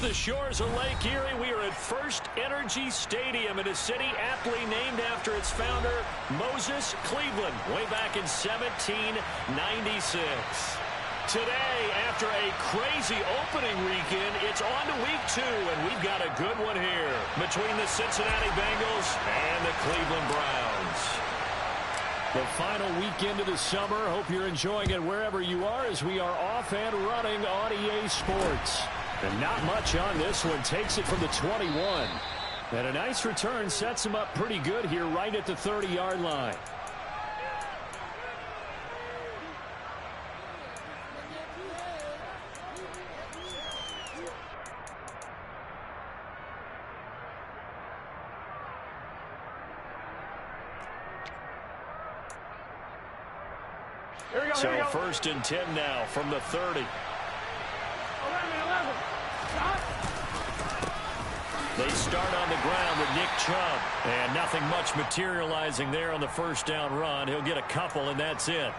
the shores of Lake Erie, we are at First Energy Stadium in a city aptly named after its founder, Moses Cleveland, way back in 1796. Today, after a crazy opening weekend, it's on to week 2, and we've got a good one here between the Cincinnati Bengals and the Cleveland Browns. The final weekend of the summer. Hope you're enjoying it wherever you are as we are off and running on EA Sports. And not much on this one. Takes it from the 21. And a nice return sets him up pretty good here right at the 30-yard line. So first and 10 now from the 30. 11. Stop. They start on the ground with Nick Chubb. And nothing much materializing there on the first down run. He'll get a couple, and that's it.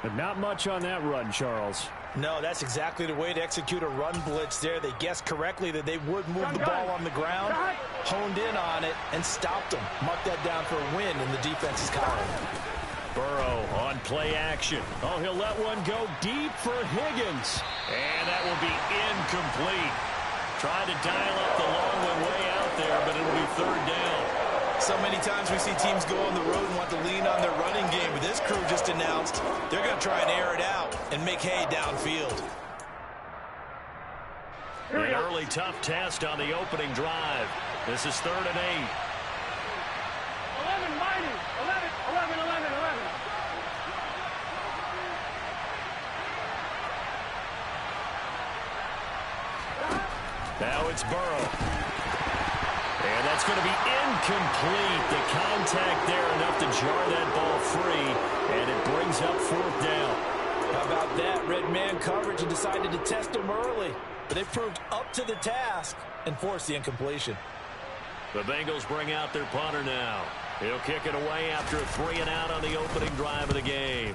But not much on that run, Charles. No, that's exactly the way to execute a run blitz there. They guessed correctly that they would move the ball on the ground, honed in on it, and stopped them. Mark that down for a win in the defense's column. Burrow on play action. Oh, he'll let one go deep for Higgins. And that will be incomplete. Tried to dial up the long one way out there, but it'll be third down. So many times we see teams go on the road and want to lean on their running game, but this crew just announced they're going to try and air it out and make hay downfield. An early tough test on the opening drive. This is 3rd and 8. 11, mighty. 11. Now it's Burrow. And that's going to be incomplete. The contact there enough to jar that ball free, and it brings up 4th down. How about that? Red man coverage and decided to test him early. But they proved up to the task and forced the incompletion. The Bengals bring out their punter now. He'll kick it away after a 3-and-out on the opening drive of the game.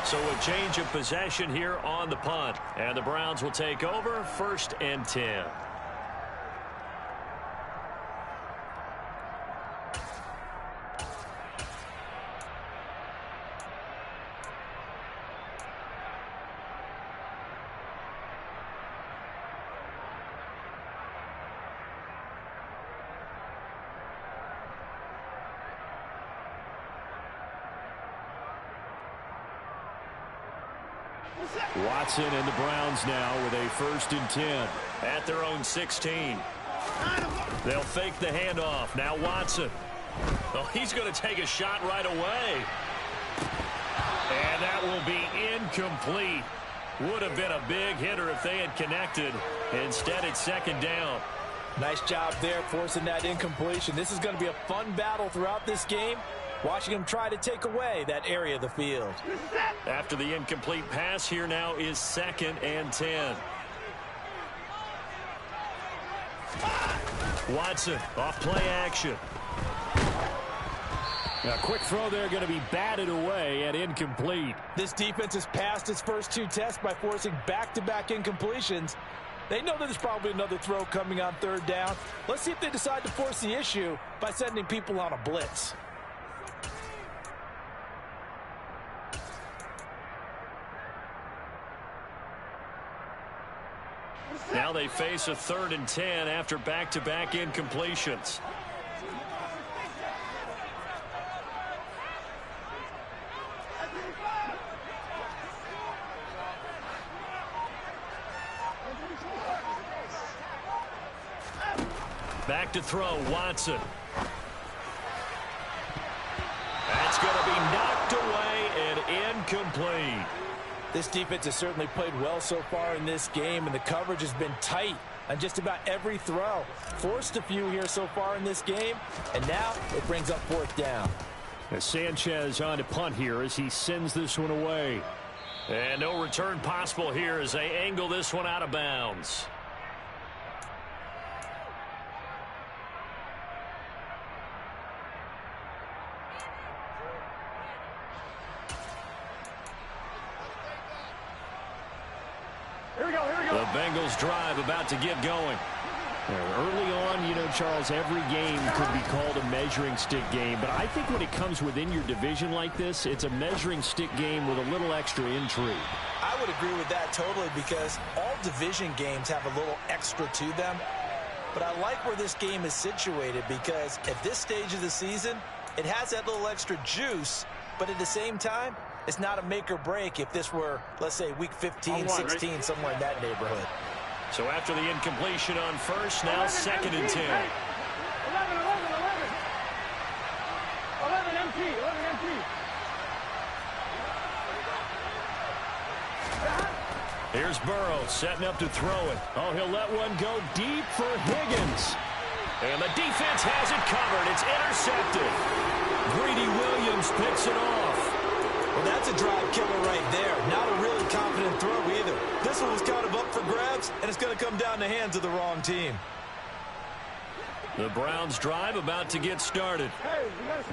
So a change of possession here on the punt. And the Browns will take over 1st and 10. Watson and the Browns now with a 1st and 10 at their own 16. They'll fake the handoff. Now Watson. Oh, he's going to take a shot right away. And that will be incomplete. Would have been a big hitter if they had connected. Instead, it's 2nd down. Nice job there forcing that incompletion. This is going to be a fun battle throughout this game. Watching him try to take away that area of the field. After the incomplete pass, here now is 2nd and 10. Watson off play action. A quick throw there going to be batted away and incomplete. This defense has passed its first 2 tests by forcing back-to-back incompletions. They know that there's probably another throw coming on 3rd down. Let's see if they decide to force the issue by sending people on a blitz. Now they face a 3rd and 10 after back-to-back incompletions. Back to throw, Watson. That's going to be knocked away and incomplete. This defense has certainly played well so far in this game, and the coverage has been tight on just about every throw. Forced a few here so far in this game, and now it brings up 4th down. Sanchez on to punt here as he sends this one away. And no return possible here as they angle this one out of bounds. Bengals drive about to get going. Early on, you know, Charles, every game could be called a measuring stick game. But I think when it comes within your division like this, it's a measuring stick game with a little extra intrigue. I would agree with that totally, because all division games have a little extra to them. But I like where this game is situated, because at this stage of the season, it has that little extra juice. But at the same time, it's not a make or break if this were, let's say, week 15, 16, somewhere in that neighborhood. So after the incompletion on first, now 2nd and 10. 11 empty. Here's Burrow setting up to throw it. Oh, he'll let one go deep for Higgins. And the defense has it covered. It's intercepted. Greedy Williams picks it off. Well, that's a drive killer right there. Not a really confident throw either. This one was kind of up for grabs, and it's going to come down the hands of the wrong team. The Browns drive about to get started.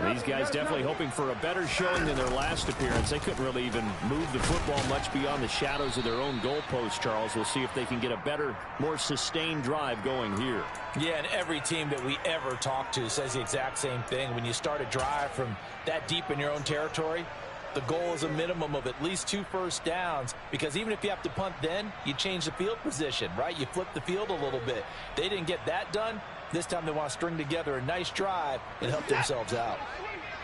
These guys definitely hoping for a better showing than their last appearance. They couldn't really even move the football much beyond the shadows of their own goalpost, Charles. We'll see if they can get a better, more sustained drive going here. Yeah, and every team that we ever talk to says the exact same thing. When you start a drive from that deep in your own territory, the goal is a minimum of at least 2 first downs, because even if you have to punt then, you change the field position, right? You flip the field a little bit. They didn't get that done. This time they want to string together a nice drive and help themselves out.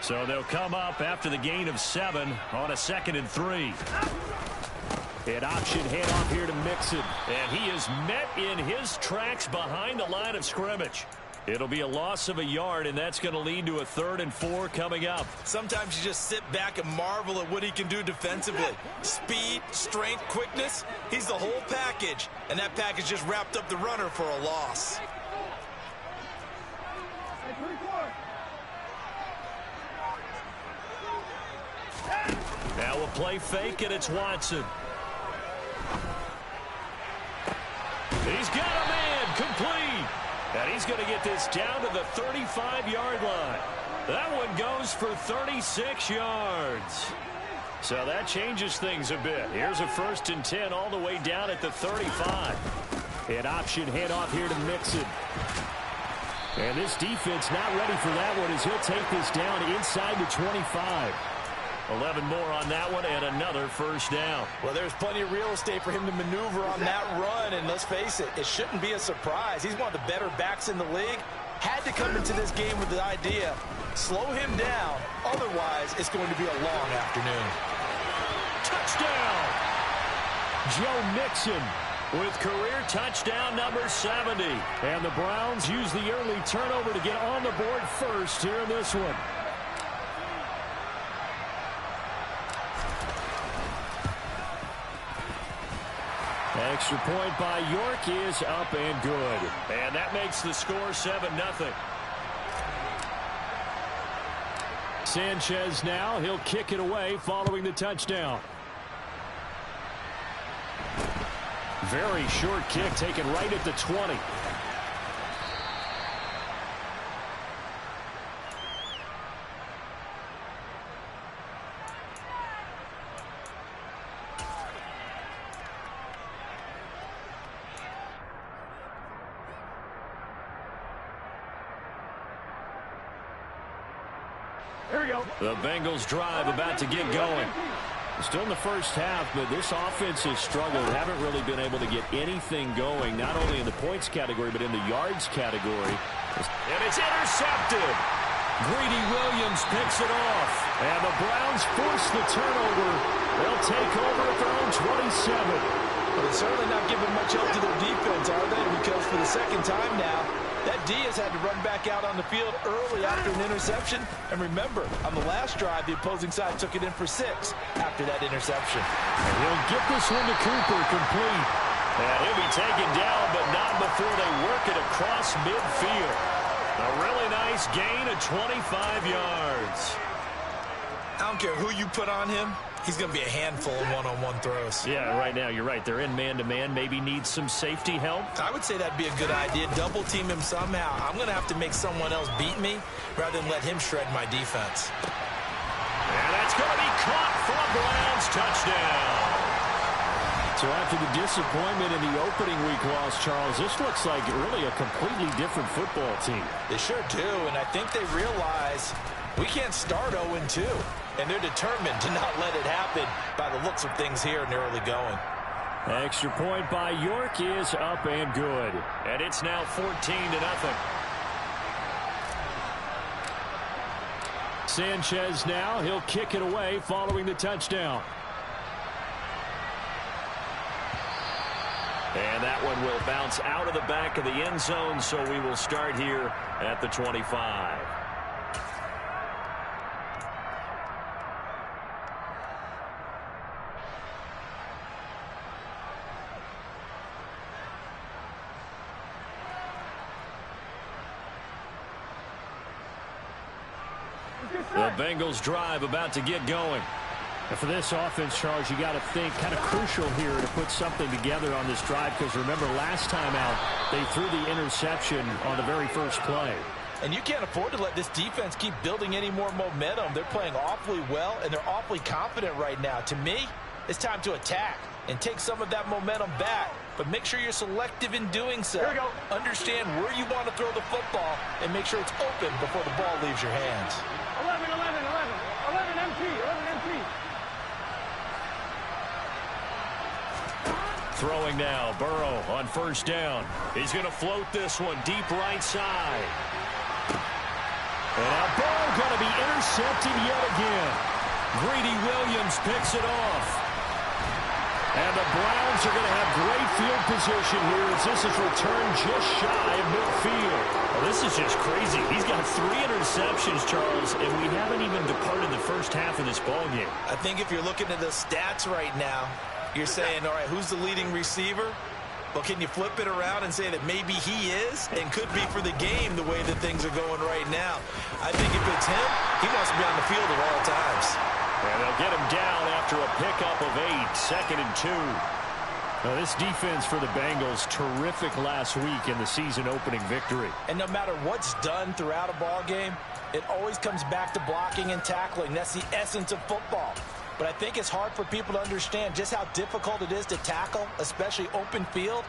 So they'll come up after the gain of 7 on a 2nd and 3. An option handoff here to Mixon. And he is met in his tracks behind the line of scrimmage. It'll be a loss of a yard, and that's going to lead to a 3rd and 4 coming up. Sometimes you just sit back and marvel at what he can do defensively. Speed, strength, quickness, he's the whole package. And that package just wrapped up the runner for a loss. Now we'll play fake, and it's Watson. He's got a man, complete. And he's going to get this down to the 35-yard line. That one goes for 36 yards. So that changes things a bit. Here's a 1st and 10 all the way down at the 35. An option handoff here to Mixon. And this defense not ready for that one, as he'll take this down inside the 25. 11 more on that one, and another 1st down. Well, there's plenty of real estate for him to maneuver on that run, and let's face it, it shouldn't be a surprise. He's one of the better backs in the league. Had to come into this game with the idea, slow him down, otherwise it's going to be a long afternoon. Touchdown! Joe Mixon with career touchdown number 70. And the Browns use the early turnover to get on the board first here in this one. Extra point by York is up and good. And that makes the score 7-0. Sanchez now, he'll kick it away following the touchdown. Very short kick taken right at the 20. Here we go. The Bengals drive about to get going. Still in the first half, but this offense has struggled. Haven't really been able to get anything going, not only in the points category, but in the yards category. And it's intercepted. Greedy Williams picks it off. And the Browns force the turnover. They'll take over at their own 27. Well, they're certainly not giving much help to their defense, are they? Because for the 2nd time now, that D has had to run back out on the field early after an interception. And remember, on the last drive, the opposing side took it in for 6 after that interception. And he'll get this one to Cooper, complete. And he'll be taken down, but not before they work it across midfield. A really nice gain of 25 yards. I don't care who you put on him. He's going to be a handful of one-on-one throws. Yeah, right now, you're right. They're in man-to-man. Maybe needs some safety help. I would say that'd be a good idea. Double team him somehow. I'm going to have to make someone else beat me rather than let him shred my defense. And that's going to be caught for a Browns touchdown. So after the disappointment in the opening week loss, Charles, this looks like really a completely different football team. They sure do, and I think they realize we can't start 0-2, and they're determined to not let it happen by the looks of things here in the early going. Extra point by York is up and good. And it's now 14-0. Sanchez now, he'll kick it away following the touchdown. And that one will bounce out of the back of the end zone, so we will start here at the 25. The Bengals drive about to get going. And for this offense, Charles, you got to think kind of crucial here to put something together on this drive, because remember last time out they threw the interception on the very first play. And you can't afford to let this defense keep building any more momentum. They're playing awfully well, and they're awfully confident right now. To me, it's time to attack and take some of that momentum back. But make sure you're selective in doing so. Here we go. Understand where you want to throw the football and make sure it's open before the ball leaves your hands. 11 MT. Throwing now, Burrow on first down. He's going to float this one deep right side. And now Burrow going to be intercepted yet again. Greedy Williams picks it off. And the Browns are going to have great field position here as this is returned just shy of midfield. Well, this is just crazy. He's got 3 interceptions, Charles, and we haven't even departed the first half of this ballgame. I think if you're looking at the stats right now, you're saying, all right, who's the leading receiver? Well, can you flip it around and say that maybe he is and could be for the game the way that things are going right now? I think if it's him, he wants to be on the field at all times. And they'll get him down after a pickup of 8, 2nd and 2. Now, this defense for the Bengals, terrific last week in the season-opening victory. And no matter what's done throughout a ball game, it always comes back to blocking and tackling. That's the essence of football. But I think it's hard for people to understand just how difficult it is to tackle, especially open field.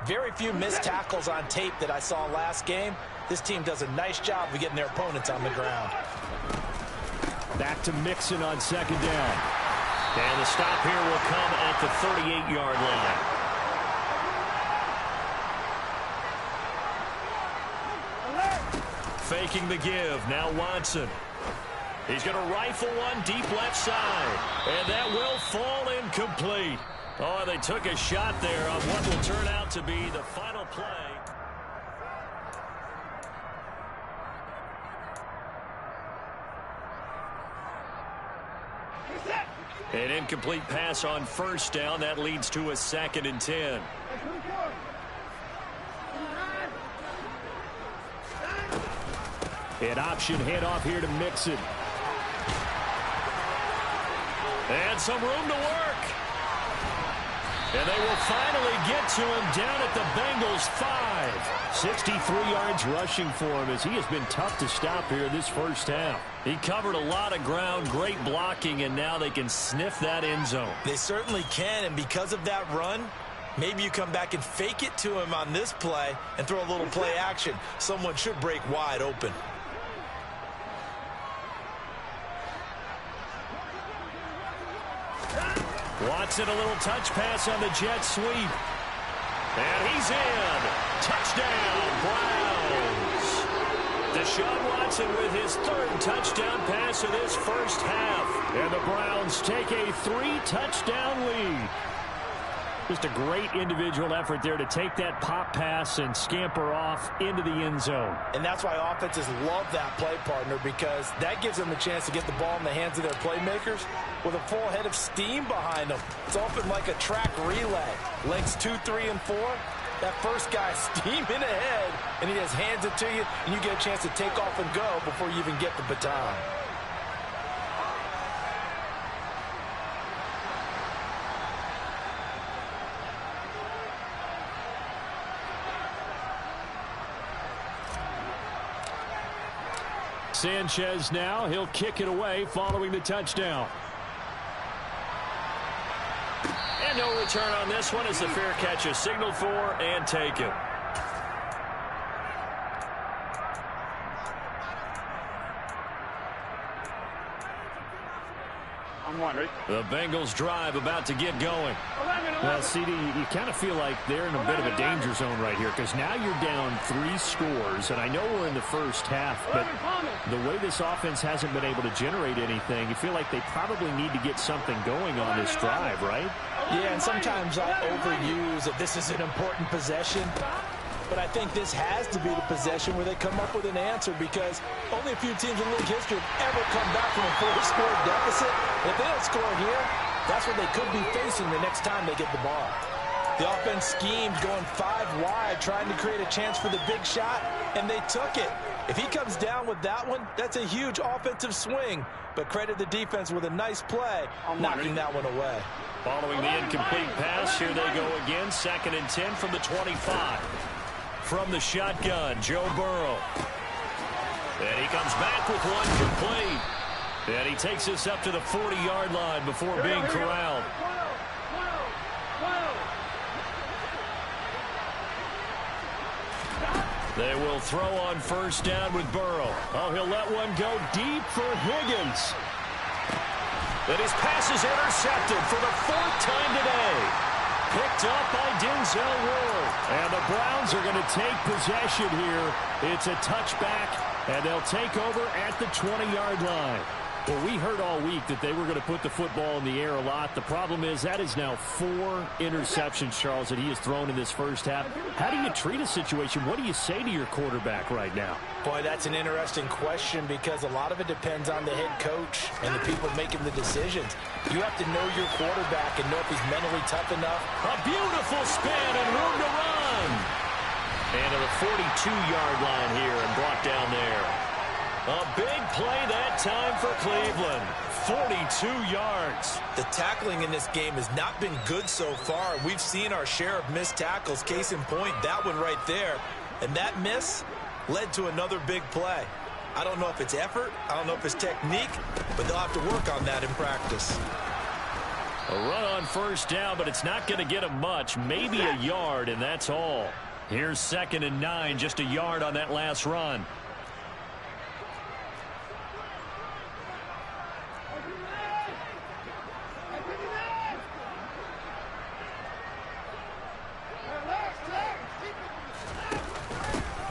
Very few missed tackles on tape that I saw last game. This team does a nice job of getting their opponents on the ground. Back to Mixon on second down. And the stop here will come at the 38-yard line. Faking the give. Now Watson. He's going to rifle one deep left side. And that will fall incomplete. Oh, they took a shot there on what will turn out to be the final play. An incomplete pass on first down. That leads to a 2nd and 10. An option handoff here to Mixon. And some room to work. And they will finally get to him down at the Bengals 5. 63 yards rushing for him as he has been tough to stop here this first half. He covered a lot of ground, great blocking, and now they can sniff that end zone. They certainly can, and because of that run, maybe you come back and fake it to him on this play and throw a little play action. Someone should break wide open. Watson, a little touch pass on the jet sweep. And he's in. Touchdown, Browns. Deshaun Watson with his 3rd touchdown pass of this first half. And the Browns take a 3-touchdown lead. Just a great individual effort there to take that pop pass and scamper off into the end zone. And that's why offenses love that play partner, because that gives them a chance to get the ball in the hands of their playmakers with a full head of steam behind them. It's often like a track relay. Legs 2, 3, and 4. That first guy steaming ahead, and he just hands it to you, and you get a chance to take off and go before you even get the baton. Sanchez now, he'll kick it away following the touchdown. And no return on this one as the fair catch is signaled for and taken. The Bengals drive about to get going. 11. Well, CD, you kind of feel like they're in a bit of a danger zone right here because now you're down 3 scores, and I know we're in the first half, but the way this offense hasn't been able to generate anything, you feel like they probably need to get something going on this drive, right? Yeah, and sometimes I overuse that this is an important possession. But I think this has to be the possession where they come up with an answer because only a few teams in league history have ever come back from a 4-score deficit. If they don't score here, that's what they could be facing the next time they get the ball. The offense schemed going 5 wide, trying to create a chance for the big shot, and they took it. If he comes down with that one, that's a huge offensive swing. But credit the defense with a nice play, knocking that one away. Following the incomplete pass, here they go again. 2nd and 10 from the 25. From the shotgun, Joe Burrow. And he comes back with one complete. And he takes us up to the 40-yard line before being corralled. They will throw on 1st down with Burrow. Oh, he'll let one go deep for Higgins. And his pass is intercepted for the 4th time today. Picked up by Denzel Ward. And the Browns are going to take possession here. It's a touchback, and they'll take over at the 20-yard line. Well, we heard all week that they were going to put the football in the air a lot. The problem is that is now 4 interceptions, Charles, that he has thrown in this first half. How do you treat a situation? What do you say to your quarterback right now? Boy, that's an interesting question because a lot of it depends on the head coach and the people making the decisions. You have to know your quarterback and know if he's mentally tough enough. A beautiful spin and room to run. And to the 42-yard line here and brought down there. A big play that time for Cleveland. 42 yards. The tackling in this game has not been good so far. We've seen our share of missed tackles. Case in point, that one right there. And that miss led to another big play. I don't know if it's effort. I don't know if it's technique. But they'll have to work on that in practice. A run on 1st down, but it's not going to get them much. Maybe a yard, and that's all. Here's 2nd and 9, just a yard on that last run.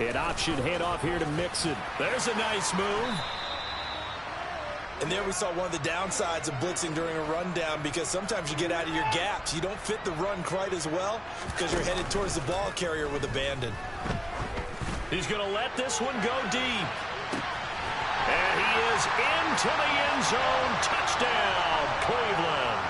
An option handoff here to Mixon. There's a nice move. And there we saw one of the downsides of blitzing during a rundown because sometimes you get out of your gaps. You don't fit the run quite as well because you're headed towards the ball carrier with abandon. He's going to let this one go deep. And he is into the end zone. Touchdown, Cleveland.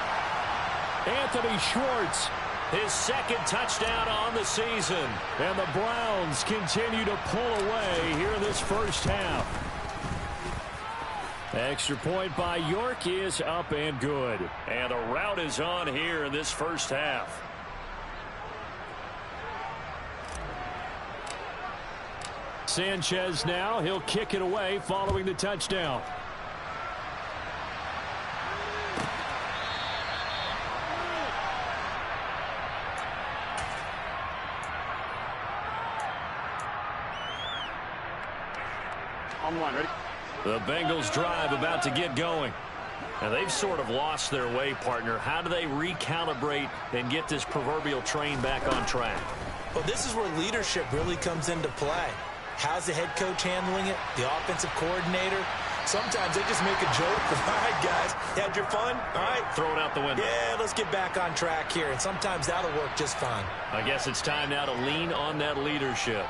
Anthony Schwartz. His 2nd touchdown on the season. And the Browns continue to pull away here in this first half. Extra point by York is up and good. And a rout is on here in this first half. Sanchez now. He'll kick it away following the touchdown. Ready? The Bengals drive about to get going. And they've sort of lost their way, partner. How do they recalibrate and get this proverbial train back on track? Well, this is where leadership really comes into play. How's the head coach handling it? The offensive coordinator? Sometimes they just make a joke. All right, guys, had your fun? All right. Throw it out the window. Yeah, let's get back on track here. And sometimes that'll work just fine. I guess it's time now to lean on that leadership.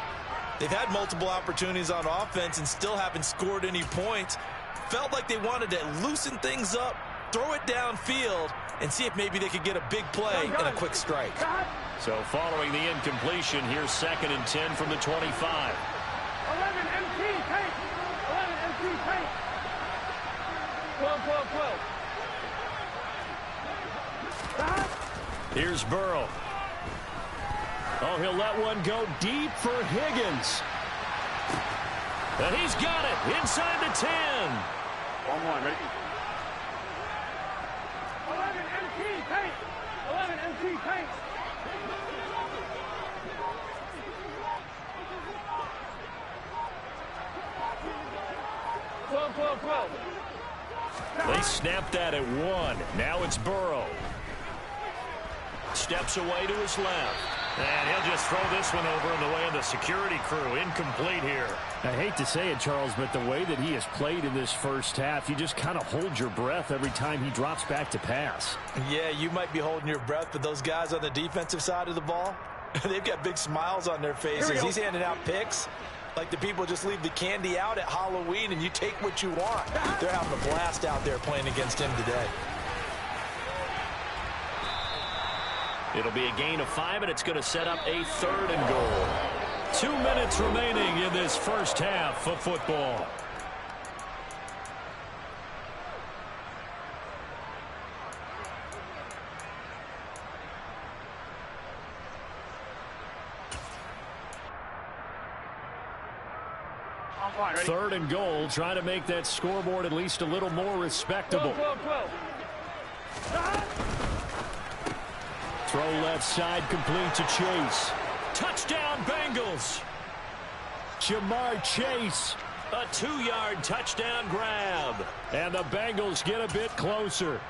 They've had multiple opportunities on offense and still haven't scored any points. Felt like they wanted to loosen things up, throw it downfield, and see if maybe they could get a big play and a quick strike. So following the incompletion, here's 2nd and 10 from the 25. 11 MT, take. 11 MT, take. 12, 12, 12. Here's Burrow. Oh, he'll let one go deep for Higgins. And he's got it inside the 10. 1-1, ready? 11 MT, take. 11 MT tank. 12. They snapped that at 1. Now it's Burrow. Steps away to his left. And he'll just throw this one over in the way of the security crew. Incomplete here. I hate to say it, Charles, but the way that he has played in this first half, you just kind of hold your breath every time he drops back to pass. Yeah, you might be holding your breath, but those guys on the defensive side of the ball, they've got big smiles on their faces. He's handing out picks like the people just leave the candy out at Halloween and you take what you want. They're having a blast out there playing against him today. It'll be a gain of 5, and it's going to set up a 3rd and goal. 2 minutes remaining in this first half of football. Ready? 3rd and goal, trying to make that scoreboard at least a little more respectable. 12. Throw left side, complete to Chase. Touchdown, Bengals. Jamar Chase, a 2-yard touchdown grab. And the Bengals get a bit closer.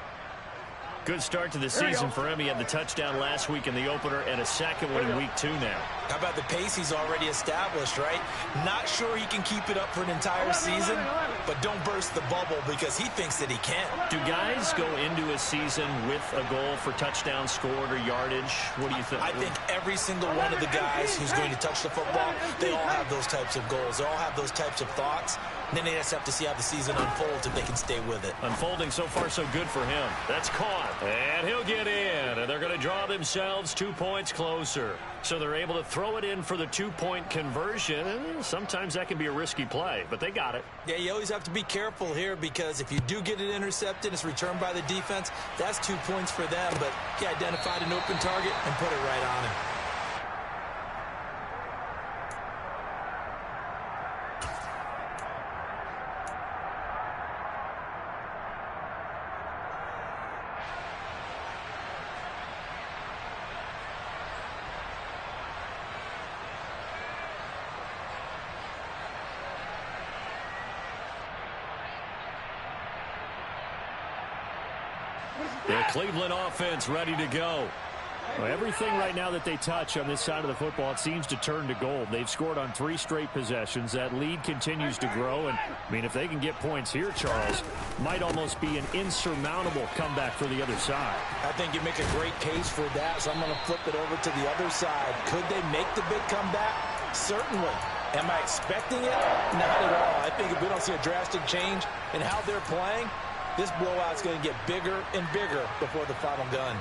Good start to the season for him. He had the touchdown last week in the opener and a second one in week 2 now. How about the pace he's already established, right? Not sure he can keep it up for an entire season, but don't burst the bubble because he thinks that he can. Do guys go into a season with a goal for touchdown scored or yardage? What do you think? I think every single one of the guys who's going to touch the football, they all have those types of goals. They all have those types of thoughts. And then they just have to see how the season unfolds if they can stay with it. Unfolding so far so good for him. That's caught. And he'll get in. And they're going to draw themselves 2 points closer. So they're able to throw it in for the 2-point conversion. Sometimes that can be a risky play, but they got it. Yeah, you always have to be careful here because if you do get it intercepted, it's returned by the defense. That's 2 points for them, but he identified an open target and put it right on him. The Cleveland offense ready to go. Well, everything right now that they touch on this side of the football, it seems to turn to gold. They've scored on 3 straight possessions. That lead continues to grow. And, I mean, if they can get points here, Charles, might almost be an insurmountable comeback for the other side. I think you make a great case for that, so I'm going to flip it over to the other side. Could they make the big comeback? Certainly. Am I expecting it? Not at all. I think if we don't see a drastic change in how they're playing, this blowout's going to get bigger and bigger before the final gun.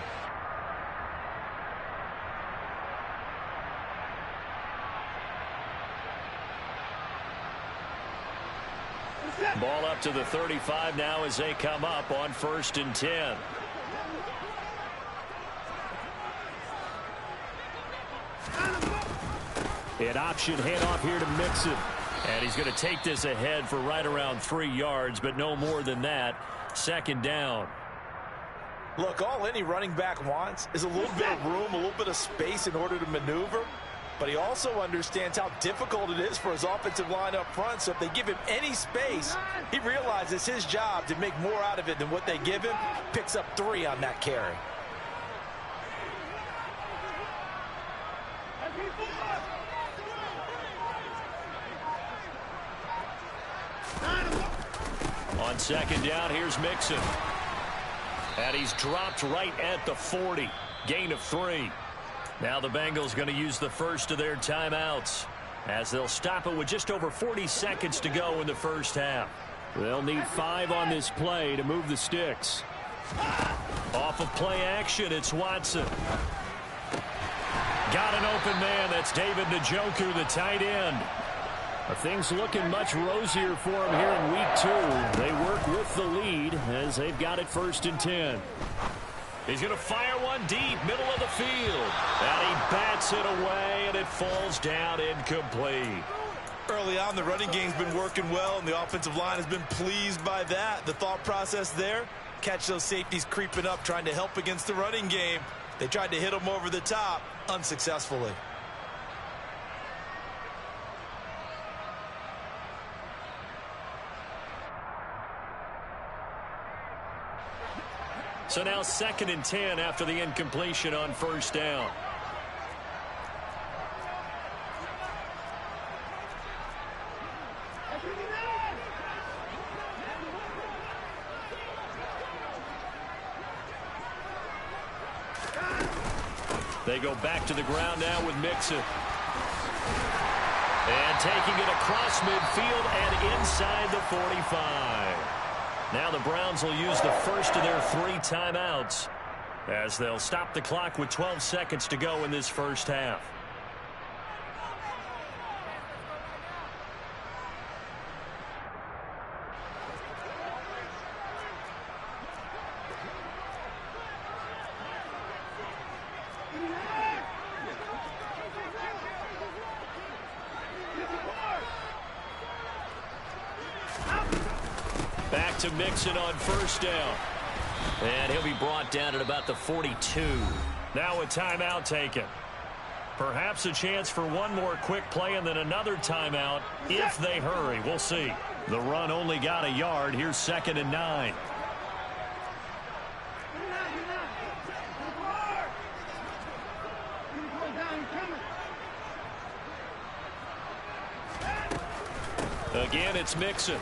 Ball up to the 35 now as they come up on 1st and 10. An option handoff here to Mixon. And he's going to take this ahead for right around 3 yards, but no more than that. 2nd down. Look, all any running back wants is a little bit of room, a little bit of space in order to maneuver. But he also understands how difficult it is for his offensive line up front. So if they give him any space, he realizes his job to make more out of it than what they give him. Picks up 3 on that carry. On 2nd down, here's Mixon. And he's dropped right at the 40. Gain of 3. Now the Bengals going to use the first of their timeouts as they'll stop it with just over 40 seconds to go in the first half. They'll need 5 on this play to move the sticks. Off of play action, it's Watson. Got an open man. That's David Njoku, the tight end. Things looking much rosier for him here in week 2. They work with the lead as they've got it 1st and 10. He's going to fire one deep, middle of the field. And he bats it away, and it falls down incomplete. Early on, the running game's been working well, and the offensive line has been pleased by that. The thought process there, catch those safeties creeping up, trying to help against the running game. They tried to hit him over the top unsuccessfully. So now 2nd and 10 after the incompletion on 1st down. They go back to the ground now with Mixon. And taking it across midfield and inside the 45. Now the Browns will use the first of their 3 timeouts as they'll stop the clock with 12 seconds to go in this first half. Back to Mixon on 1st down. And he'll be brought down at about the 42. Now a timeout taken. Perhaps a chance for one more quick play and then another timeout if they hurry. We'll see. The run only got a yard. Here's 2nd and 9. Again, it's Mixon.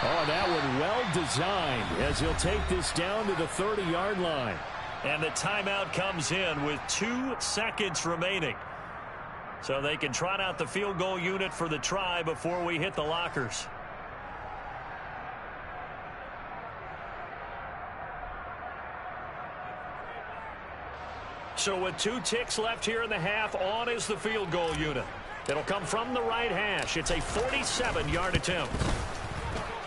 Oh, that one well designed as he'll take this down to the 30-yard line. And the timeout comes in with 2 seconds remaining. So they can trot out the field goal unit for the try before we hit the lockers. So with 2 ticks left here in the half, on is the field goal unit. It'll come from the right hash. It's a 47-yard attempt.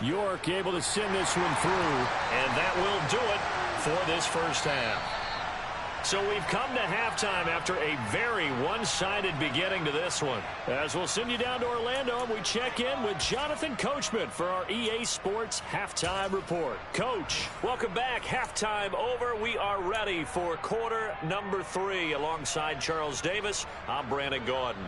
York able to send this one through. And that will do it for this first half. So we've come to halftime after a very one-sided beginning to this one. As we'll send you down to Orlando, and we check in with Jonathan Coachman for our EA Sports Halftime Report. Coach, welcome back. Halftime over. We are ready for quarter number 3. Alongside Charles Davis, I'm Brandon Gordon.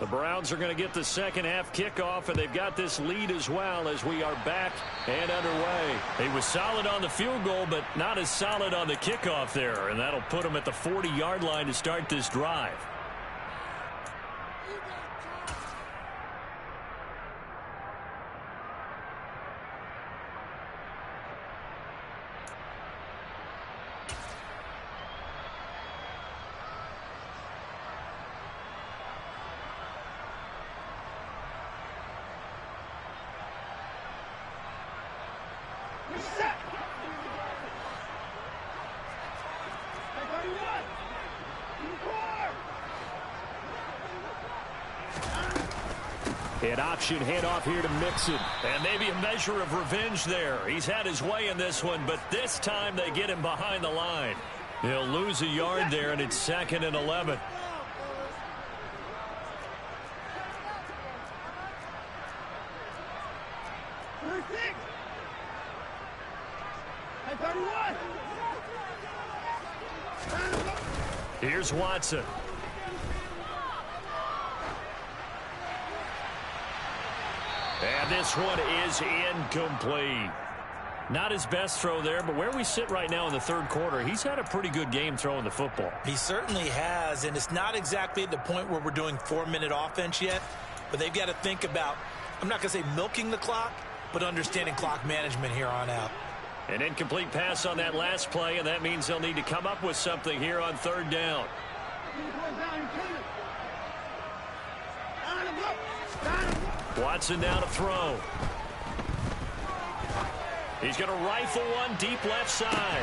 The Browns are going to get the second half kickoff, and they've got this lead as well as we are back and underway. He was solid on the field goal, but not as solid on the kickoff there, and that'll put him at the 40-yard line to start this drive. An option handoff here to Mixon. And maybe a measure of revenge there. He's had his way in this one, but this time they get him behind the line. He'll lose a yard there, and it's 2nd and 11. Here's Watson. And this one is incomplete. Not his best throw there, but where we sit right now in the third quarter, he's had a pretty good game throwing the football. He certainly has, and it's not exactly at the point where we're doing 4-minute offense yet, but they've got to think about, I'm not going to say milking the clock, but understanding clock management here on out. An incomplete pass on that last play, and that means they'll need to come up with something here on 3rd down. Watson now to throw. He's going to rifle one deep left side.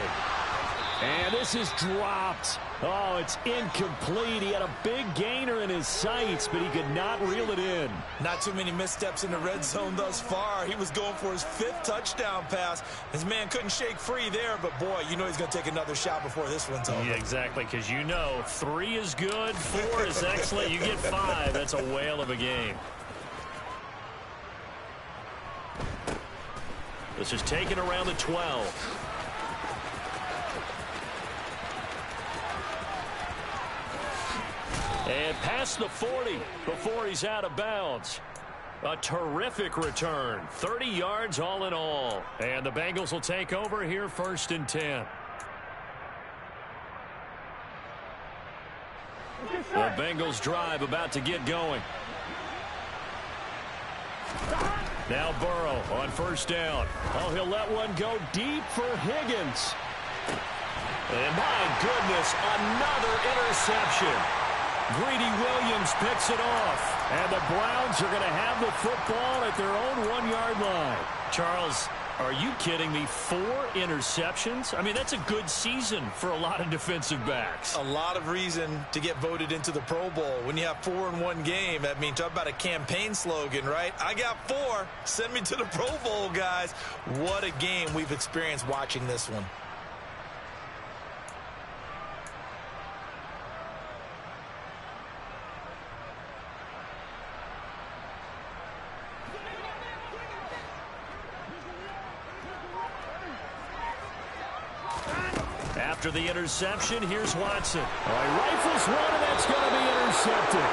And this is dropped. Oh, it's incomplete. He had a big gainer in his sights, but he could not reel it in. Not too many missteps in the red zone thus far. He was going for his 5th touchdown pass. His man couldn't shake free there, but boy, you know he's going to take another shot before this one's over. Yeah, exactly, because you know 3 is good, 4 is excellent. You get 5. That's a whale of a game. This is taken around the 12. And past the 40 before he's out of bounds. A terrific return. 30 yards all in all. And the Bengals will take over here 1st and 10. The Bengals drive about to get going. Now Burrow on 1st down. Oh, he'll let one go deep for Higgins. And my goodness, another interception. Greedy Williams picks it off. And the Browns are going to have the football at their own 1-yard line. Charles, are you kidding me? 4 interceptions? I mean, that's a good season for a lot of defensive backs. A lot of reason to get voted into the Pro Bowl. When you have 4 in one game, that means talk about a campaign slogan, right? I got 4. Send me to the Pro Bowl, guys. What a game we've experienced watching this one. After the interception, here's Watson. Rifles one, and that's going to be intercepted.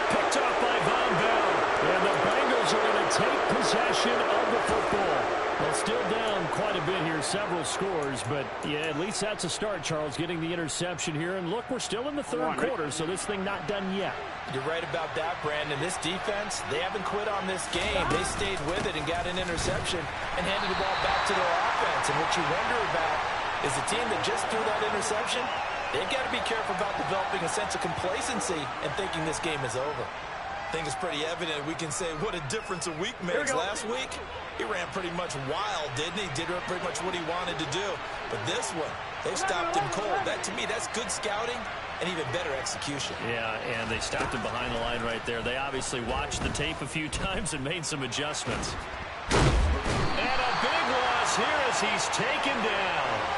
Picked off by Von Bell. And the Bengals are going to take possession of the football. Well, still down quite a bit here, several scores. But, yeah, at least that's a start, Charles, getting the interception here. And, look, we're still in the 3rd quarter, so this thing not done yet. You're right about that, Brandon. This defense, they haven't quit on this game. They stayed with it and got an interception and handed the ball back to their offense. And what you wonder about is the team that just threw that interception, they've got to be careful about developing a sense of complacency and thinking this game is over. I think it's pretty evident. We can say what a difference a week makes. Last week, he ran pretty much wild, didn't he? Did pretty much what he wanted to do. But this one, they stopped him cold. That, to me, that's good scouting and even better execution. Yeah, and they stopped him behind the line right there. They obviously watched the tape a few times and made some adjustments. And a big loss here as he's taken down.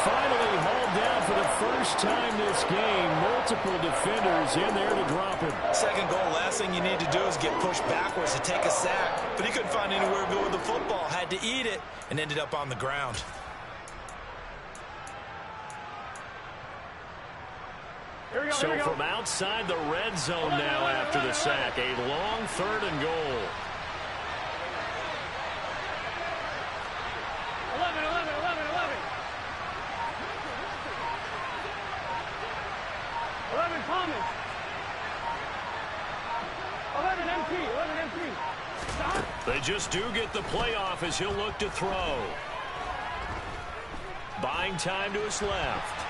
Finally hauled down for the first time this game. Multiple defenders in there to drop him. Second goal, last thing you need to do is get pushed backwards to take a sack. But he couldn't find anywhere to go with the football. Had to eat it and ended up on the ground. So from outside the red zone now after the sack, a long 3rd and goal. 11 Thomas. 11 MT. 11 MT. Stop. They just do get the playoff as he'll look to throw. Buying time to his left.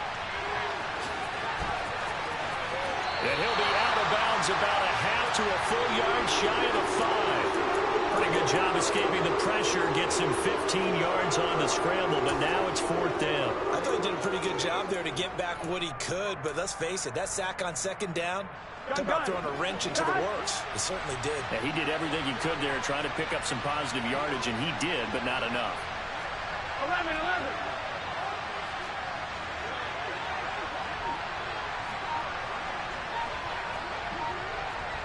And he'll be out of bounds about a half to a full yard shy of the 5. Pretty good job escaping the pressure. Gets him 15 yards on the scramble, but now it's 4th down. I thought he did a pretty good job there to get back what he could, but let's face it, that sack on 2nd down, talk about throwing a wrench into the works. It certainly did. Yeah, he did everything he could there, trying to pick up some positive yardage, and he did, but not enough. 11.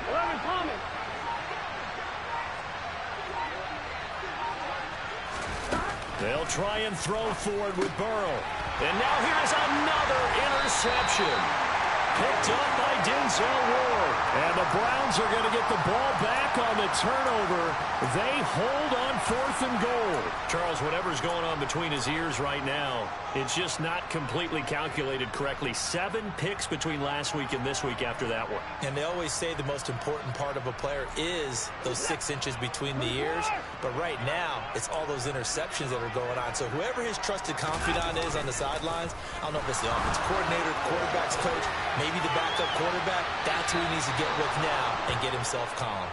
11 Thomas. They'll try and throw forward with Burrow. And now here's another interception. Picked up by Denzel Ward. And the Browns are going to get the ball back on the turnover. They hold on 4th and goal. Charles, whatever's going on between his ears right now, it's just not completely calculated correctly. 7 picks between last week and this week after that one. And they always say the most important part of a player is those 6 inches between the ears. But right now, it's all those interceptions that are going on. So whoever his trusted confidant is on the sidelines, I don't know if it's the offense coordinator, quarterback's coach, maybe the backup quarterback, that's who he needs to get with now and get himself calm.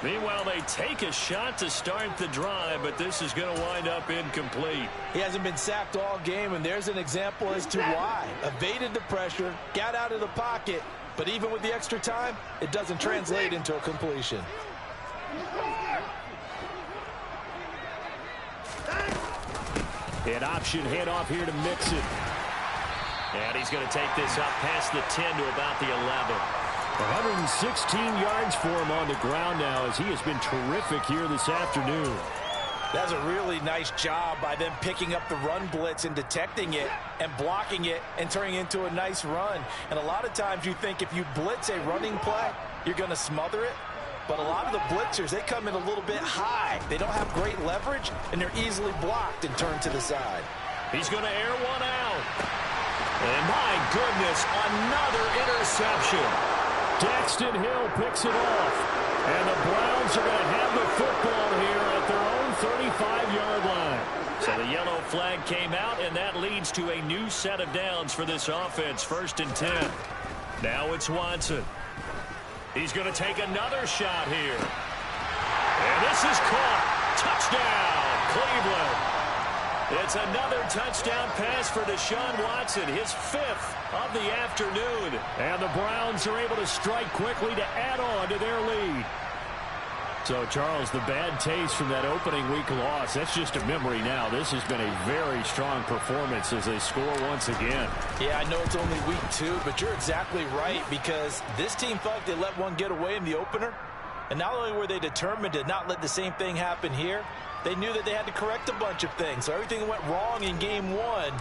Meanwhile, they take a shot to start the drive, but this is going to wind up incomplete. He hasn't been sacked all game, and there's an example as to why. Evaded the pressure, got out of the pocket, but even with the extra time, it doesn't translate into a completion. An option handoff here to Mixon. And he's going to take this up past the 10 to about the 11. 116 yards for him on the ground now as he has been terrific here this afternoon. That's a really nice job by them picking up the run blitz and detecting it and blocking it and turning it into a nice run. And a lot of times you think if you blitz a running play, you're going to smother it. But a lot of the blitzers, they come in a little bit high. They don't have great leverage, and they're easily blocked and turned to the side. He's going to air one out. And my goodness, another interception. Daxton Hill picks it off. And the Browns are going to have the football here at their own 35-yard line. So the yellow flag came out, and that leads to a new set of downs for this offense. 1st and 10. Now it's Watson. He's going to take another shot here. And this is caught. Touchdown, Cleveland. It's another touchdown pass for Deshaun Watson, his 5th of the afternoon. And the Browns are able to strike quickly to add on to their lead. So, Charles, the bad taste from that opening week loss, that's just a memory now. This has been a very strong performance as they score once again. Yeah, I know it's only week 2, but you're exactly right because this team felt like they let one get away in the opener. And not only were they determined to not let the same thing happen here, they knew that they had to correct a bunch of things. So everything that went wrong in game 1,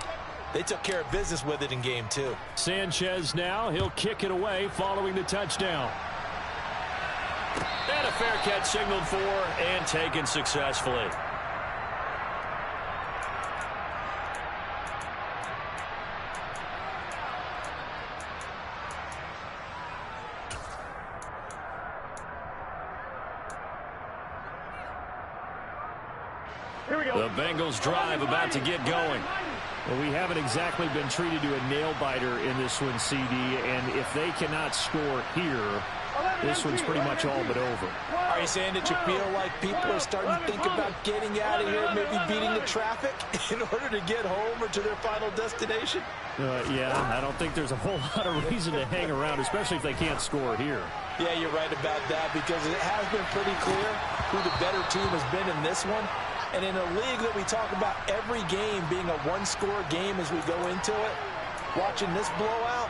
they took care of business with it in game 2. Sanchez now, he'll kick it away following the touchdown. And a fair catch signaled for and taken successfully. Here we go. The Bengals drive about to get going. Well, we haven't exactly been treated to a nail-biter in this one, CD, and if they cannot score here, this one's pretty much all but over. Are you saying that you feel like people are starting to think about getting out of here, maybe beating the traffic in order to get home or to their final destination? Yeah, I don't think there's a whole lot of reason to hang around, especially if they can't score here. Yeah, you're right about that because it has been pretty clear who the better team has been in this one. And in a league that we talk about every game being a one-score game as we go into it, watching this blowout,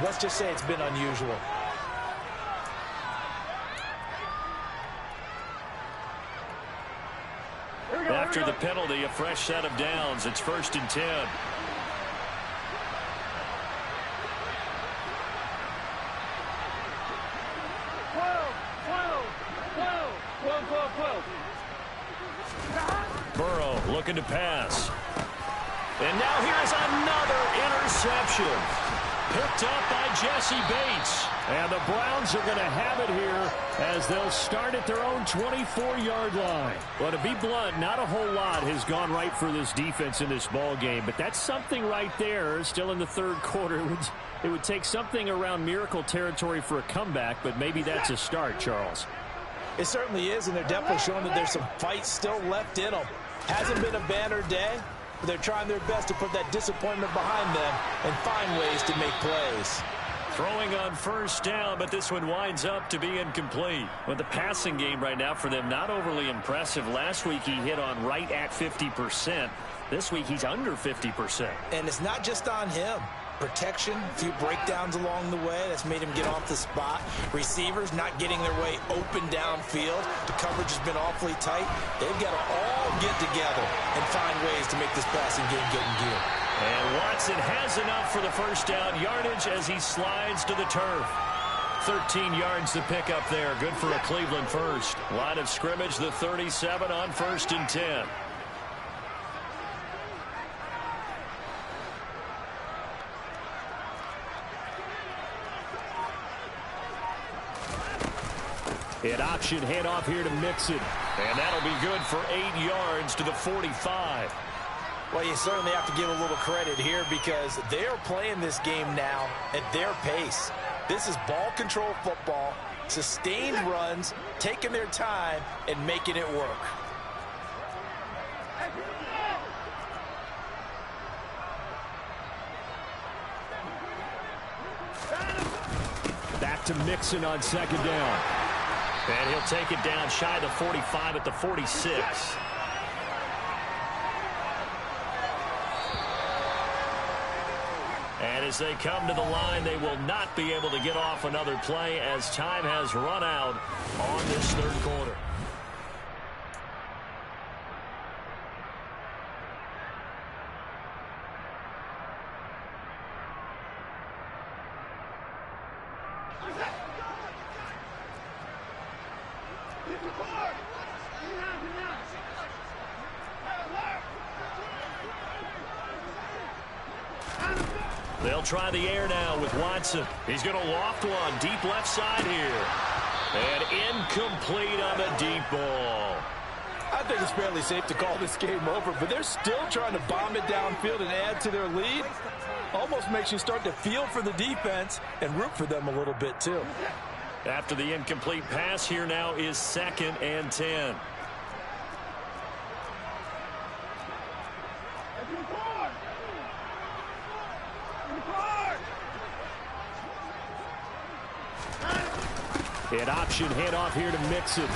let's just say it's been unusual. After the penalty, a fresh set of downs. It's 1st and 10. Burrow looking to pass. And now here's another interception. Picked up by Jesse Bates. And the Browns are going to have it here as they'll start at their own 24-yard line. Well, to be blunt, not a whole lot has gone right for this defense in this ball game, but that's something right there. Still in the 3rd quarter. It would take something around miracle territory for a comeback, but maybe that's a start, Charles. It certainly is, and they're definitely showing that there's some fight still left in them. Hasn't been a banner day, but they're trying their best to put that disappointment behind them and find ways to make plays. Throwing on 1st down, but this one winds up to be incomplete. But the passing game right now for them, not overly impressive. Last week he hit on right at 50%. This week he's under 50%. And it's not just on him. Protection, a few breakdowns along the way. That's made him get off the spot. Receivers not getting their way open downfield. The coverage has been awfully tight. They've got to all get together and find ways to make this passing game get in gear. And Watson has enough for the 1st down yardage as he slides to the turf. 13 yards to pick up there. Good for a Cleveland first. Line of scrimmage, the 37 on 1st and 10. An option handoff here to Mixon. And that'll be good for 8 yards to the 45. Well, you certainly have to give a little credit here because they're playing this game now at their pace. This is ball control football. sustained runs, taking their time, and making it work. Back to Mixon on second down. And he'll take it down shy of the 45 at the 46. And as they come to the line, they will not be able to get off another play as time has run out on this third quarter. They'll try the air now with Watson. He's going to loft one deep left side here. And incomplete on the deep ball. I think it's fairly safe to call this game over, but they're still trying to bomb it downfield and add to their lead. Almost makes you start to feel for the defense and root for them a little bit too. After the incomplete pass, here now is 2nd and 10. An option handoff here to Mixon.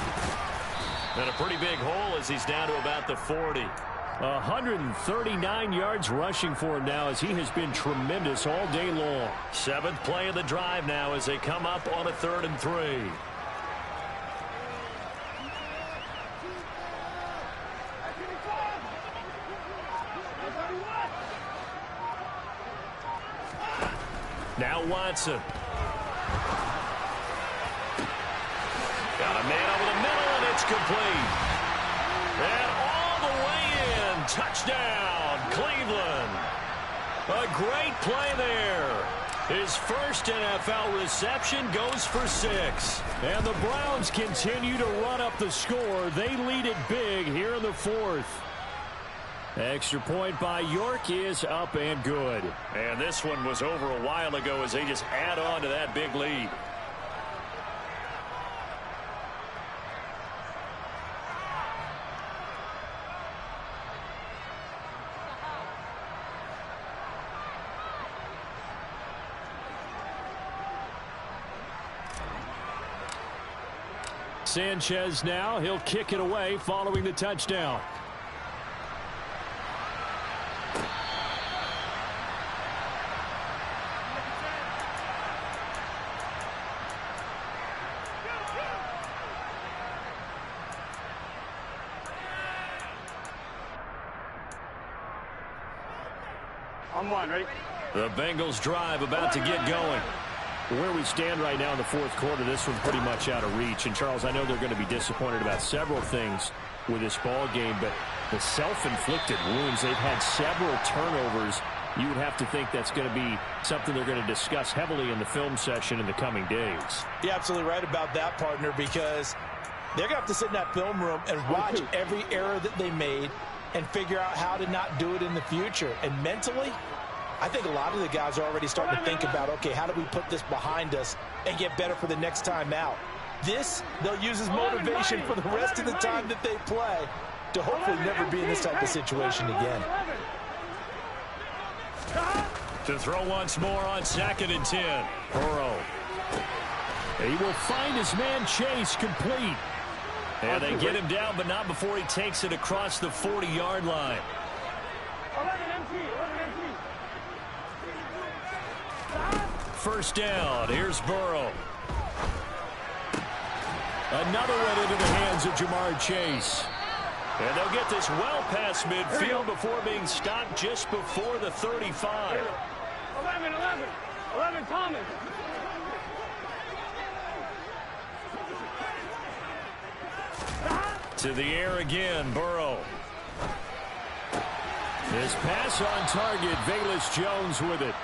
And a pretty big hole as he's down to about the 40. 139 yards rushing for him now as he has been tremendous all day long. 7th play of the drive now as they come up on a 3rd and 3. Now Watson. Got a man over the middle, and it's complete. And all the way in. Touchdown, Cleveland. A great play there. His first NFL reception goes for 6. And the Browns continue to run up the score. They lead it big here in the 4th. Extra point by York is up and good. And this one was over a while ago as they just add on to that big lead. Sanchez now. He'll kick it away following the touchdown. On one, ready? The Bengals drive about to get going. Where we stand right now in the 4th quarter, this one's pretty much out of reach. And, Charles, I know they're going to be disappointed about several things with this ball game, but the self-inflicted wounds, they've had several turnovers. You would have to think that's going to be something they're going to discuss heavily in the film session in the coming days. You're absolutely right about that, partner, because they're going to have to sit in that film room and watch every error that they made and figure out how to not do it in the future. And mentally, I think a lot of the guys are already starting to think about, okay, how do we put this behind us and get better for the next time out? This, they'll use as motivation for the rest of the time that they play to hopefully never be in this type of situation again. To throw once more on 2nd and 10. Burrow. He will find his man Chase complete. And they get him down, but not before he takes it across the 40-yard line. 11 MT, 11 MT. First down. Here's Burrow. Another one into the hands of Jamar Chase. And they'll get this well past midfield before being stopped just before the 35. 11, 11. 11 Thomas. To the air again, Burrow. His pass on target, Velus Jones with it.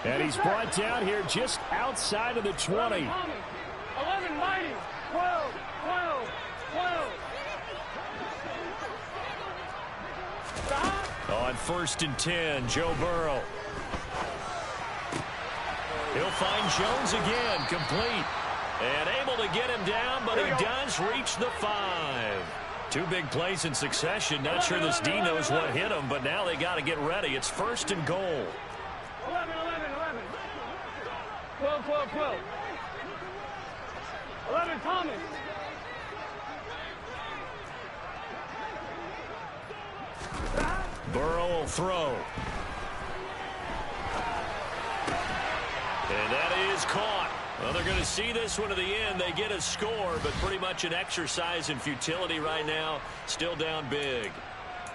And he's brought down here just outside of the 20. 11 Mighty. 12, 12, 12. On 1st and 10, Joe Burrow. He'll find Jones again, complete. And able to get him down, but he does reach the 5. 2 big plays in succession. Not sure this D knows what hit him, but now they got to get ready. It's 1st and goal. 11. 12. 11, Thomas. Burrow will throw. And that is caught. Well, they're going to see this one to the end. They get a score, but pretty much an exercise in futility right now. Still down big.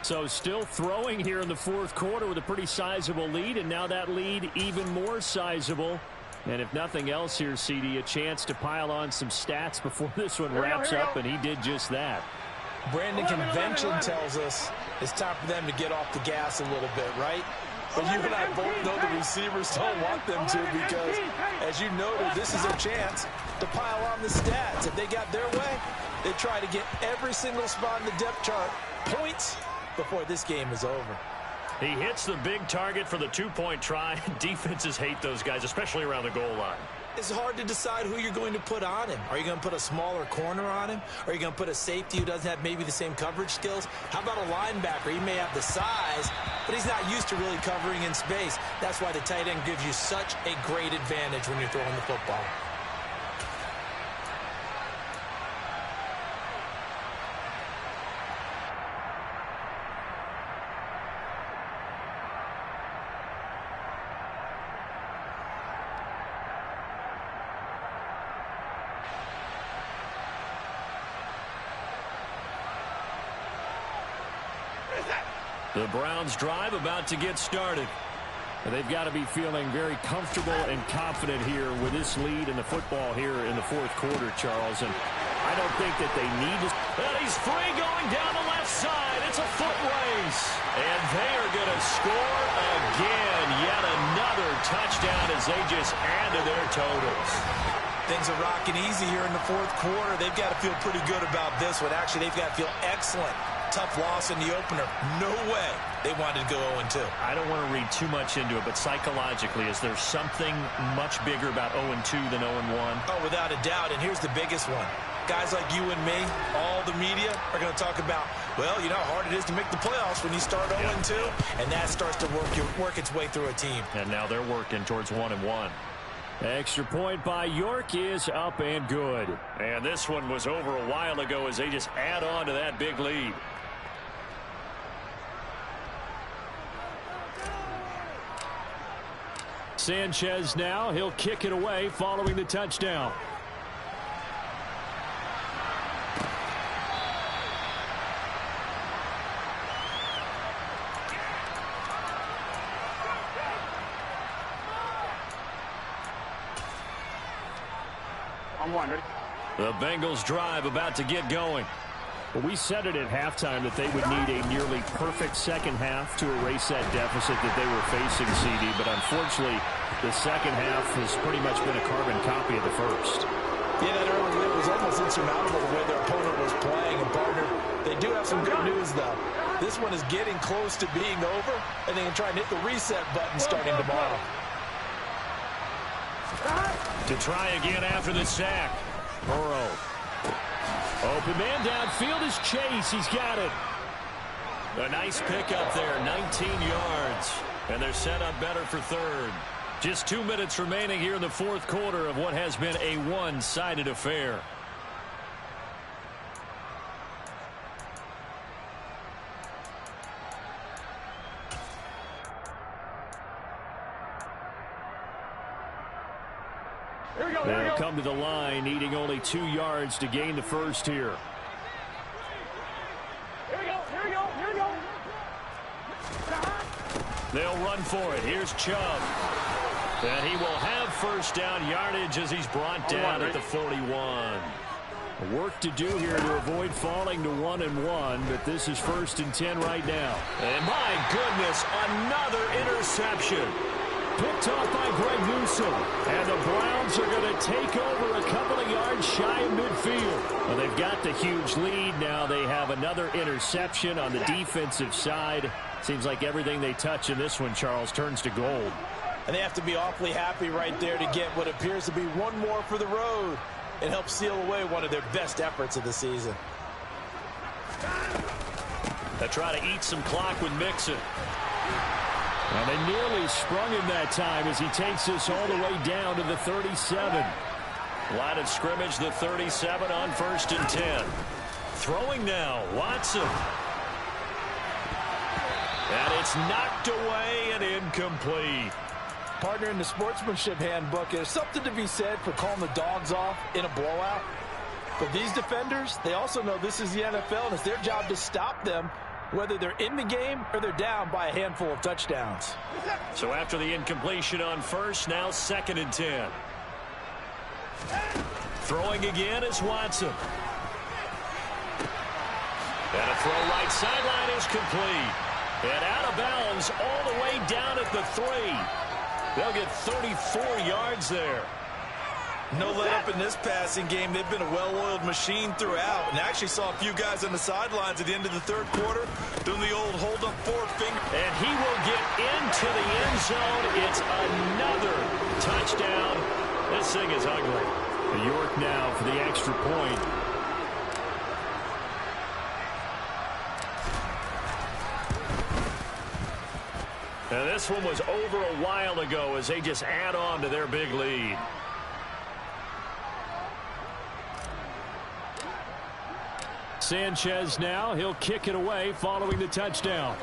So still throwing here in the 4th quarter with a pretty sizable lead, and now that lead even more sizable. And if nothing else here, CD, a chance to pile on some stats before this one wraps up, and he did just that. Brandon, convention tells us it's time for them to get off the gas a little bit, right? But you and I both know the receivers don't want them to because, as you noted, this is their chance to pile on the stats. If they got their way, they try to get every single spot in the depth chart points before this game is over. He hits the big target for the 2-point try. Defenses hate those guys, especially around the goal line. It's hard to decide who you're going to put on him. Are you going to put a smaller corner on him? Are you going to put a safety who doesn't have maybe the same coverage skills? How about a linebacker? He may have the size, but he's not used to really covering in space. That's why the tight end gives you such a great advantage when you're throwing the football. The Browns drive about to get started. They've got to be feeling very comfortable and confident here with this lead in the football here in the 4th quarter, Charles. And I don't think that they need to. And he's free going down the left side. It's a foot race. And they are going to score again. Yet another touchdown as they just add to their totals. Things are rocking easy here in the 4th quarter. They've got to feel pretty good about this one. Actually, they've got to feel excellent. Tough loss in the opener. No way they wanted to go 0-2. I don't want to read too much into it, but psychologically, is there something much bigger about 0-2 than 0-1? Oh, without a doubt, and here's the biggest one. Guys like you and me, all the media, are going to talk about, well, you know how hard it is to make the playoffs when you start 0-2, and that starts to work its way through a team. And now they're working towards 1-1. Extra point by York is up and good. And this one was over a while ago as they just add on to that big lead. Sanchez now, he'll kick it away following the touchdown. I'm wondering. The Bengals drive about to get going. Well, we said it at halftime that they would need a nearly perfect second half to erase that deficit that they were facing, CD. But unfortunately, the second half has pretty much been a carbon copy of the first. Yeah, that early lead was almost insurmountable the way their opponent was playing. And, partner, they do have some good news, though. This one is getting close to being over, and they can try and hit the reset button starting tomorrow. To try again after the sack. Burrow. Open man downfield is Chase. He's got it. A nice pickup there, 19 yards. And they're set up better for third. Just 2 minutes remaining here in the 4th quarter of what has been a one-sided affair. They'll come to the line, needing only 2 yards to gain the first here. Here we go. They'll run for it. Here's Chubb. And he will have first down yardage as he's brought down at the 41. Work to do here to avoid falling to 1-1, but this is 1st and 10 right now. And my goodness, another interception. Picked off by Greg Newsome. And the Browns are going to take over a couple of yards shy of midfield. Well, they've got the huge lead. Now they have another interception on the defensive side. Seems like everything they touch in this one, Charles, turns to gold. And they have to be awfully happy right there to get what appears to be one more for the road. and help seal away one of their best efforts of the season. They try to eat some clock with Mixon. Well, they nearly sprung him that time as he takes this all the way down to the 37. Line of scrimmage, the 37 on 1st and 10. Throwing now, Watson. And it's knocked away and incomplete. Partner, in the sportsmanship handbook, there's something to be said for calling the dogs off in a blowout. But these defenders, they also know this is the NFL, and it's their job to stop them, whether they're in the game or they're down by a handful of touchdowns. So after the incompletion on 1st, now 2nd and 10. Throwing again is Watson. And a throw right sideline is complete. And out of bounds all the way down at the 3. They'll get 34 yards there. No let up in this passing game. They've been a well-oiled machine throughout. And actually saw a few guys on the sidelines at the end of the 3rd quarter doing the old hold-up forefinger. And he will get into the end zone. It's another touchdown. This thing is ugly. York now for the extra point. Now this one was over a while ago as they just add on to their big lead. Sanchez now, he'll kick it away following the touchdown.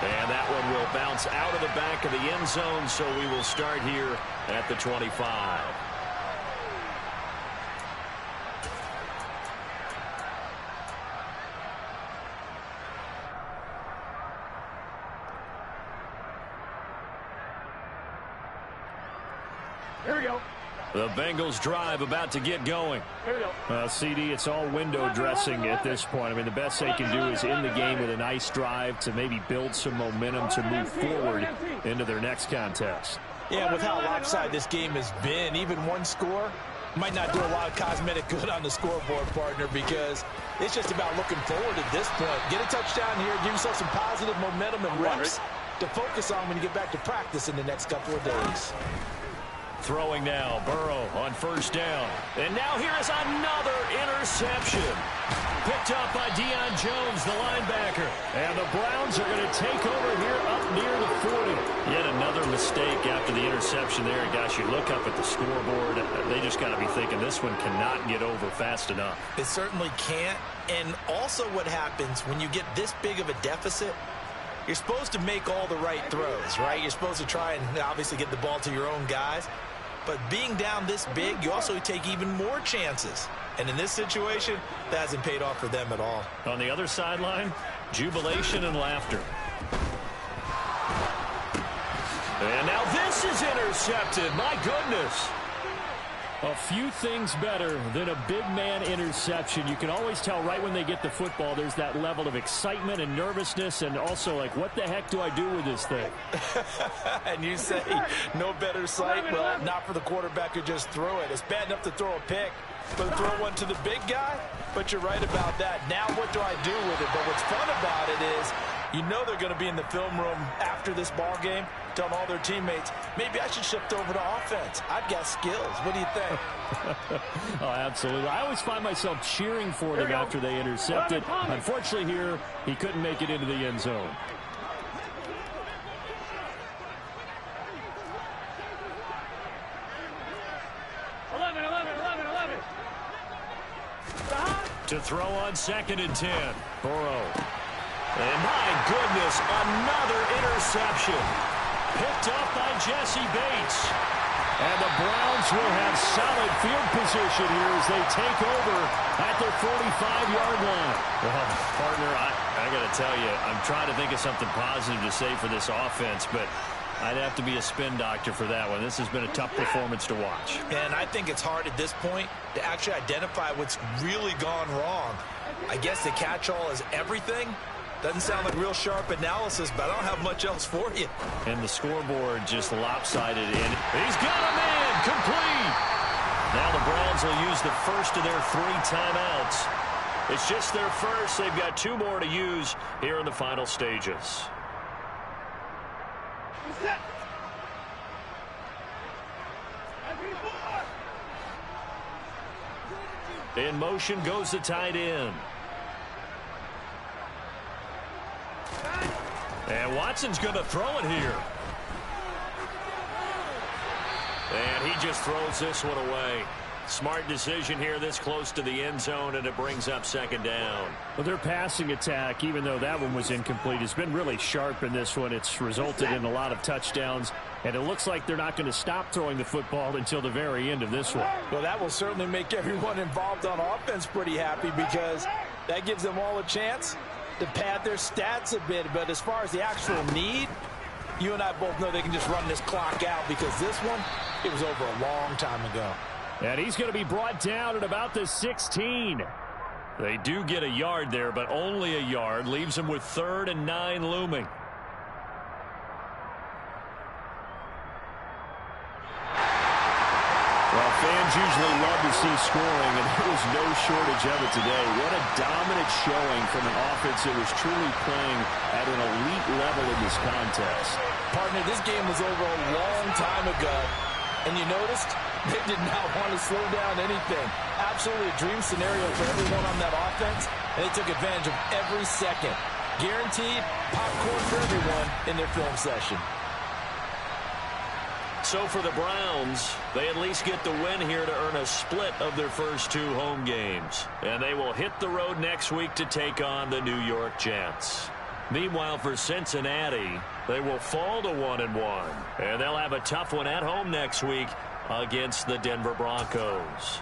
And that one will bounce out of the back of the end zone, so we will start here at the 25. Here we go. The Bengals drive about to get going. Here we go. CD, it's all window dressing at this point. I mean, the best they can do is in the game with a nice drive to maybe build some momentum to move forward into their next contest. Yeah, with how lopsided this game has been, even one score might not do a lot of cosmetic good on the scoreboard, partner, because it's just about looking forward at this point. Get a touchdown here, give yourself some positive momentum and reps to focus on when you get back to practice in the next couple of days. Throwing now, Burrow on 1st down. And now here is another interception. Picked up by Deion Jones, the linebacker. And the Browns are going to take over here up near the 40. Yet another mistake after the interception there. Gosh, you look up at the scoreboard. They just got to be thinking this one cannot get over fast enough. It certainly can't. And also what happens when you get this big of a deficit, you're supposed to make all the right throws, right? You're supposed to try and obviously get the ball to your own guys. But being down this big, you also take even more chances. And in this situation, that hasn't paid off for them at all. On the other sideline, jubilation and laughter. And now this is intercepted. My goodness. A few things better than a big man interception. You can always tell right when they get the football, there's that level of excitement and nervousness, and also like, what the heck do I do with this thing? And you say, no better sight? Well, not for the quarterback who just threw it. It's bad enough to throw a pick, but to throw one to the big guy? But you're right about that. Now what do I do with it? But what's fun about it is, you know they're going to be in the film room after this ball game, telling all their teammates, maybe I should shift over to offense. I've got skills. What do you think? Oh, absolutely. I always find myself cheering for them after they intercept it. Unfortunately here, he couldn't make it into the end zone. To throw on 2nd and 10. Burrow. And my goodness, another interception. Picked up by Jesse Bates. And the Browns will have solid field position here as they take over at their 45-yard line. Well, partner, I got to tell you, I'm trying to think of something positive to say for this offense, but I'd have to be a spin doctor for that one. This has been a tough performance to watch. And I think it's hard at this point to actually identify what's really gone wrong. I guess the catch-all is everything. Doesn't sound like real sharp analysis, but I don't have much else for you. And the scoreboard just lopsided in. He's got a man complete. Now the Browns will use the first of their 3 timeouts. It's just their first. They've got 2 more to use here in the final stages. In motion goes the tight end. And Watson's going to throw it here. And he just throws this one away. Smart decision here this close to the end zone, and it brings up second down. Well, their passing attack, even though that one was incomplete, has been really sharp in this one. It's resulted in a lot of touchdowns, and it looks like they're not going to stop throwing the football until the very end of this one. Well, that will certainly make everyone involved on offense pretty happy, because that gives them all a chance to pad their stats a bit. But as far as the actual need, you and I both know they can just run this clock out, because this one, it was over a long time ago. And he's going to be brought down at about the 16. They do get a yard there, but only a yard. Leaves them with 3rd and 9 looming. Well, fans usually love to see scoring, and there was no shortage of it today. What a dominant showing from an offense that was truly playing at an elite level in this contest. Partner, this game was over a long time ago, and you noticed they did not want to slow down anything. Absolutely a dream scenario for everyone on that offense, and they took advantage of every second. Guaranteed popcorn for everyone in their film session. So for the Browns, they at least get the win here to earn a split of their first 2 home games. And they will hit the road next week to take on the New York Jets. Meanwhile, for Cincinnati, they will fall to 1-1. And they'll have a tough one at home next week against the Denver Broncos.